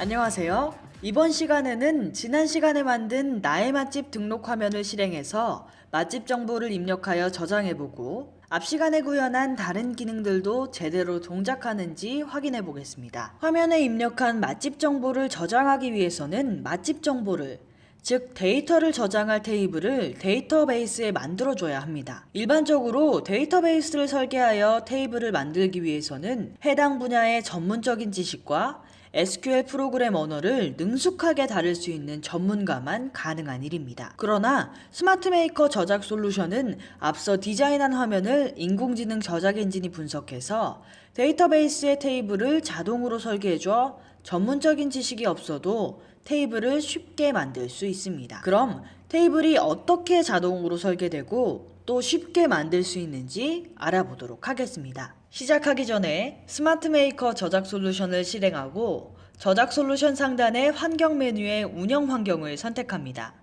안녕하세요. 이번 시간에는 지난 시간에 만든 나의 맛집 등록 화면을 실행해서 맛집 정보를 입력하여 저장해보고 앞 시간에 구현한 다른 기능들도 제대로 동작하는지 확인해 보겠습니다. 화면에 입력한 맛집 정보를 저장하기 위해서는 맛집 정보를, 즉 데이터를 저장할 테이블을 데이터베이스에 만들어줘야 합니다. 일반적으로 데이터베이스를 설계하여 테이블을 만들기 위해서는 해당 분야의 전문적인 지식과 SQL 프로그램 언어를 능숙하게 다룰 수 있는 전문가만 가능한 일입니다. 그러나 스마트 메이커 저작 솔루션은 앞서 디자인한 화면을 인공지능 저작 엔진이 분석해서 데이터베이스의 테이블을 자동으로 설계해줘 전문적인 지식이 없어도 테이블을 쉽게 만들 수 있습니다. 그럼 테이블이 어떻게 자동으로 설계되고 또 쉽게 만들 수 있는지 알아보도록 하겠습니다. 시작하기 전에 스마트 메이커 저작 솔루션을 실행하고 저작 솔루션 상단의 환경 메뉴의 운영 환경을 선택합니다.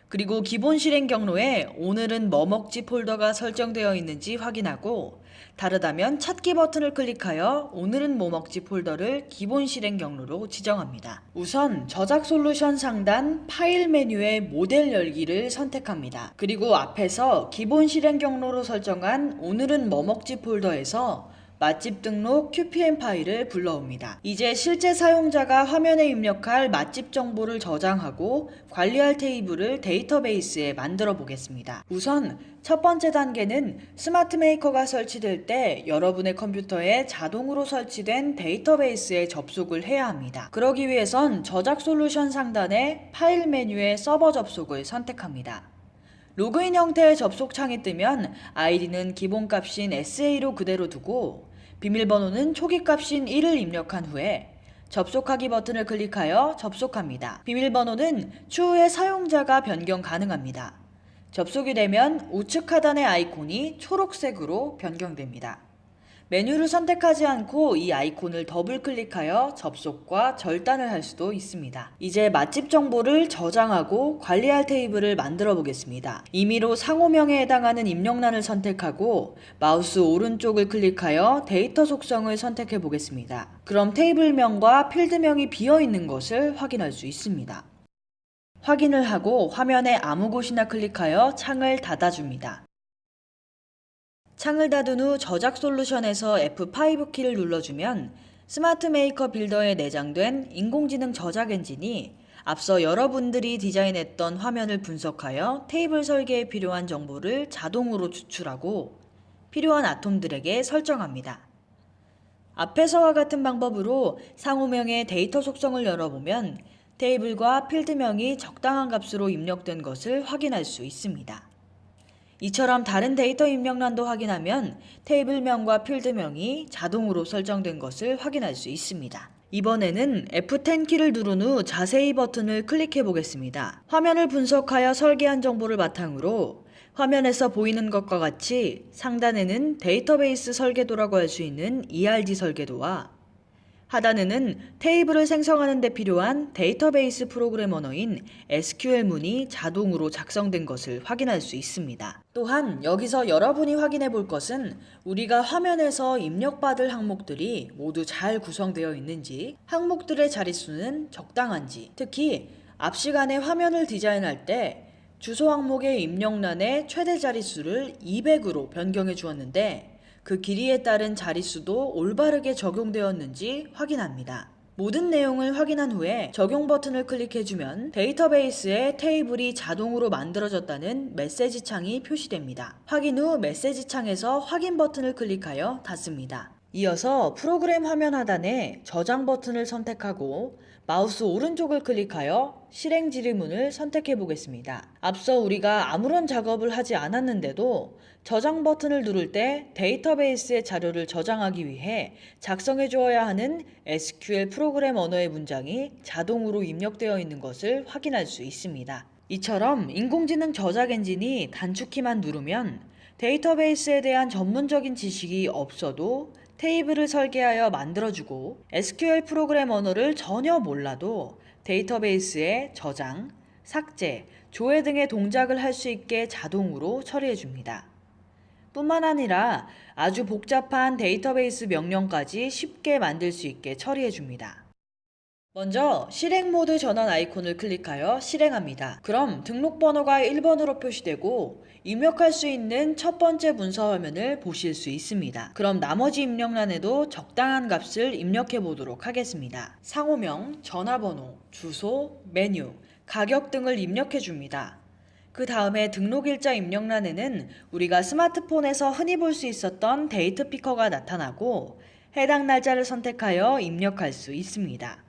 그리고 기본 실행 경로에 오늘은 뭐 먹지 폴더가 설정되어 있는지 확인하고 다르다면 찾기 버튼을 클릭하여 오늘은 뭐 먹지 폴더를 기본 실행 경로로 지정합니다. 우선 저작 솔루션 상단 파일 메뉴의 모델 열기를 선택합니다. 그리고 앞에서 기본 실행 경로로 설정한 오늘은 뭐 먹지 폴더에서 맛집 등록 QPM 파일을 불러옵니다. 이제 실제 사용자가 화면에 입력할 맛집 정보를 저장하고 관리할 테이블을 데이터베이스에 만들어 보겠습니다. 우선 첫 번째 단계는 스마트 메이커가 설치될 때 여러분의 컴퓨터에 자동으로 설치된 데이터베이스에 접속을 해야 합니다. 그러기 위해선 저작 솔루션 상단의 파일 메뉴의 서버 접속을 선택합니다. 로그인 형태의 접속 창이 뜨면 아이디는 기본값인 SA로 그대로 두고 비밀번호는 초기값인 1을 입력한 후에 접속하기 버튼을 클릭하여 접속합니다. 비밀번호는 추후에 사용자가 변경 가능합니다. 접속이 되면 우측 하단의 아이콘이 초록색으로 변경됩니다. 메뉴를 선택하지 않고 이 아이콘을 더블 클릭하여 접속과 절단을 할 수도 있습니다. 이제 맛집 정보를 저장하고 관리할 테이블을 만들어 보겠습니다. 임의로 상호명에 해당하는 입력란을 선택하고 마우스 오른쪽을 클릭하여 데이터 속성을 선택해 보겠습니다. 그럼 테이블명과 필드명이 비어 있는 것을 확인할 수 있습니다. 확인을 하고 화면에 아무 곳이나 클릭하여 창을 닫아줍니다. 창을 닫은 후 저작 솔루션에서 F5 키를 눌러주면 스마트 메이커 빌더에 내장된 인공지능 저작 엔진이 앞서 여러분들이 디자인했던 화면을 분석하여 테이블 설계에 필요한 정보를 자동으로 추출하고 필요한 아톰들에게 설정합니다. 앞에서와 같은 방법으로 상호명의 데이터 속성을 열어보면 테이블과 필드명이 적당한 값으로 입력된 것을 확인할 수 있습니다. 이처럼 다른 데이터 입력란도 확인하면 테이블명과 필드명이 자동으로 설정된 것을 확인할 수 있습니다. 이번에는 F10 키를 누른 후 자세히 버튼을 클릭해 보겠습니다. 화면을 분석하여 설계한 정보를 바탕으로 화면에서 보이는 것과 같이 상단에는 데이터베이스 설계도라고 할 수 있는 ERD 설계도와 하단에는 테이블을 생성하는 데 필요한 데이터베이스 프로그램 언어인 SQL문이 자동으로 작성된 것을 확인할 수 있습니다. 또한 여기서 여러분이 확인해 볼 것은 우리가 화면에서 입력받을 항목들이 모두 잘 구성되어 있는지, 항목들의 자릿수는 적당한지, 특히 앞 시간에 화면을 디자인할 때 주소 항목의 입력란의 최대 자릿수를 200으로 변경해 주었는데 그 길이에 따른 자릿수도 올바르게 적용되었는지 확인합니다. 모든 내용을 확인한 후에 적용 버튼을 클릭해주면 데이터베이스에 테이블이 자동으로 만들어졌다는 메시지 창이 표시됩니다. 확인 후 메시지 창에서 확인 버튼을 클릭하여 닫습니다. 이어서 프로그램 화면 하단에 저장 버튼을 선택하고 마우스 오른쪽을 클릭하여 실행 지름문을 선택해 보겠습니다. 앞서 우리가 아무런 작업을 하지 않았는데도 저장 버튼을 누를 때 데이터베이스의 자료를 저장하기 위해 작성해 주어야 하는 SQL 프로그램 언어의 문장이 자동으로 입력되어 있는 것을 확인할 수 있습니다. 이처럼 인공지능 저작 엔진이 단축키만 누르면 데이터베이스에 대한 전문적인 지식이 없어도 테이블을 설계하여 만들어주고 SQL 프로그램 언어를 전혀 몰라도 데이터베이스에 저장, 삭제, 조회 등의 동작을 할 수 있게 자동으로 처리해줍니다. 뿐만 아니라 아주 복잡한 데이터베이스 명령까지 쉽게 만들 수 있게 처리해줍니다. 먼저 실행 모드 전원 아이콘을 클릭하여 실행합니다. 그럼 등록번호가 1번으로 표시되고 입력할 수 있는 첫 번째 문서 화면을 보실 수 있습니다. 그럼 나머지 입력란에도 적당한 값을 입력해 보도록 하겠습니다. 상호명, 전화번호, 주소, 메뉴, 가격 등을 입력해 줍니다. 그 다음에 등록일자 입력란에는 우리가 스마트폰에서 흔히 볼 수 있었던 데이트 피커가 나타나고 해당 날짜를 선택하여 입력할 수 있습니다.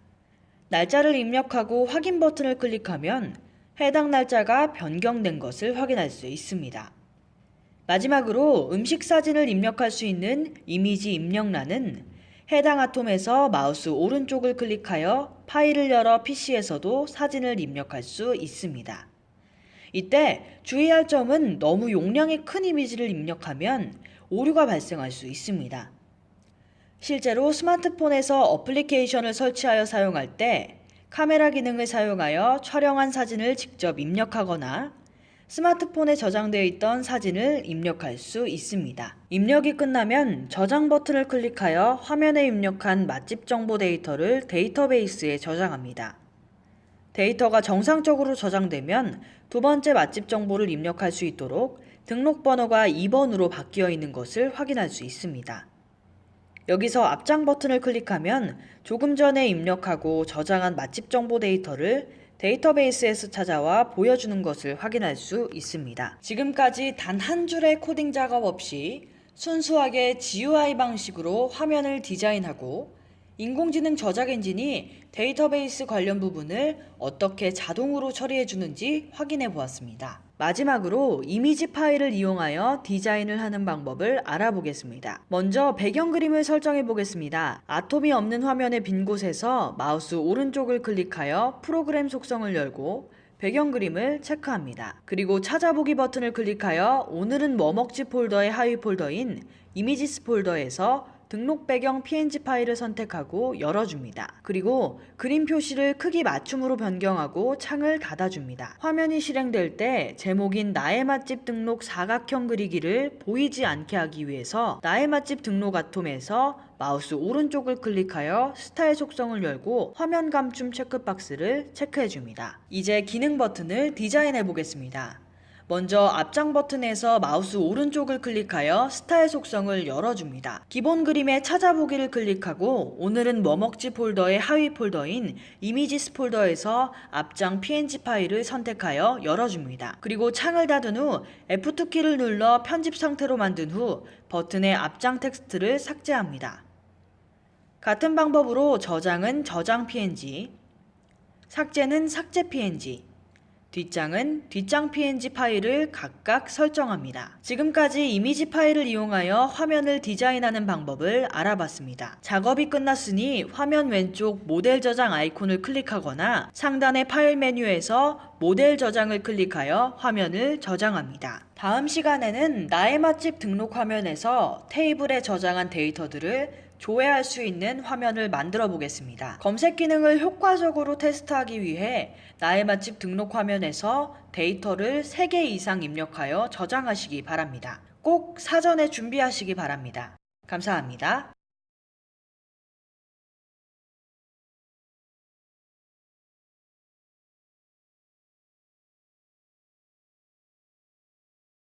날짜를 입력하고 확인 버튼을 클릭하면 해당 날짜가 변경된 것을 확인할 수 있습니다. 마지막으로 음식 사진을 입력할 수 있는 이미지 입력란은 해당 아톰에서 마우스 오른쪽을 클릭하여 파일을 열어 PC에서도 사진을 입력할 수 있습니다. 이때 주의할 점은 너무 용량이 큰 이미지를 입력하면 오류가 발생할 수 있습니다. 실제로 스마트폰에서 어플리케이션을 설치하여 사용할 때 카메라 기능을 사용하여 촬영한 사진을 직접 입력하거나 스마트폰에 저장되어 있던 사진을 입력할 수 있습니다. 입력이 끝나면 저장 버튼을 클릭하여 화면에 입력한 맛집 정보 데이터를 데이터베이스에 저장합니다. 데이터가 정상적으로 저장되면 두 번째 맛집 정보를 입력할 수 있도록 등록번호가 2번으로 바뀌어 있는 것을 확인할 수 있습니다. 여기서 앞장 버튼을 클릭하면 조금 전에 입력하고 저장한 맛집 정보 데이터를 데이터베이스에서 찾아와 보여주는 것을 확인할 수 있습니다. 지금까지 단 한 줄의 코딩 작업 없이 순수하게 GUI 방식으로 화면을 디자인하고 인공지능 저작 엔진이 데이터베이스 관련 부분을 어떻게 자동으로 처리해 주는지 확인해 보았습니다. 마지막으로 이미지 파일을 이용하여 디자인을 하는 방법을 알아보겠습니다. 먼저 배경 그림을 설정해 보겠습니다. 아톰이 없는 화면의 빈 곳에서 마우스 오른쪽을 클릭하여 프로그램 속성을 열고 배경 그림을 체크합니다. 그리고 찾아보기 버튼을 클릭하여 오늘은 뭐 먹지 폴더의 하위 폴더인 이미지스 폴더에서 등록 배경 png 파일을 선택하고 열어줍니다. 그리고 그림 표시를 크기 맞춤으로 변경하고 창을 닫아줍니다. 화면이 실행될 때 제목인 나의 맛집 등록 사각형 그리기를 보이지 않게 하기 위해서 나의 맛집 등록 아톰에서 마우스 오른쪽을 클릭하여 스타일 속성을 열고 화면 감춤 체크박스를 체크해줍니다. 이제 기능 버튼을 디자인해 보겠습니다. 먼저 앞장 버튼에서 마우스 오른쪽을 클릭하여 스타일 속성을 열어줍니다. 기본 그림의 찾아보기를 클릭하고 오늘은 뭐 먹지 폴더의 하위 폴더인 이미지스 폴더에서 앞장 png 파일을 선택하여 열어줍니다. 그리고 창을 닫은 후 F2키를 눌러 편집 상태로 만든 후 버튼의 앞장 텍스트를 삭제합니다. 같은 방법으로 저장은 저장 png, 삭제는 삭제 png, 뒷장은 뒷장 png 파일을 각각 설정합니다. 지금까지 이미지 파일을 이용하여 화면을 디자인하는 방법을 알아봤습니다. 작업이 끝났으니 화면 왼쪽 모델 저장 아이콘을 클릭하거나 상단의 파일 메뉴에서 모델 저장을 클릭하여 화면을 저장합니다. 다음 시간에는 나의 맛집 등록 화면에서 테이블에 저장한 데이터들을 조회할 수 있는 화면을 만들어 보겠습니다. 검색 기능을 효과적으로 테스트하기 위해 나의 맛집 등록 화면에서 데이터를 3개 이상 입력하여 저장하시기 바랍니다. 꼭 사전에 준비하시기 바랍니다. 감사합니다.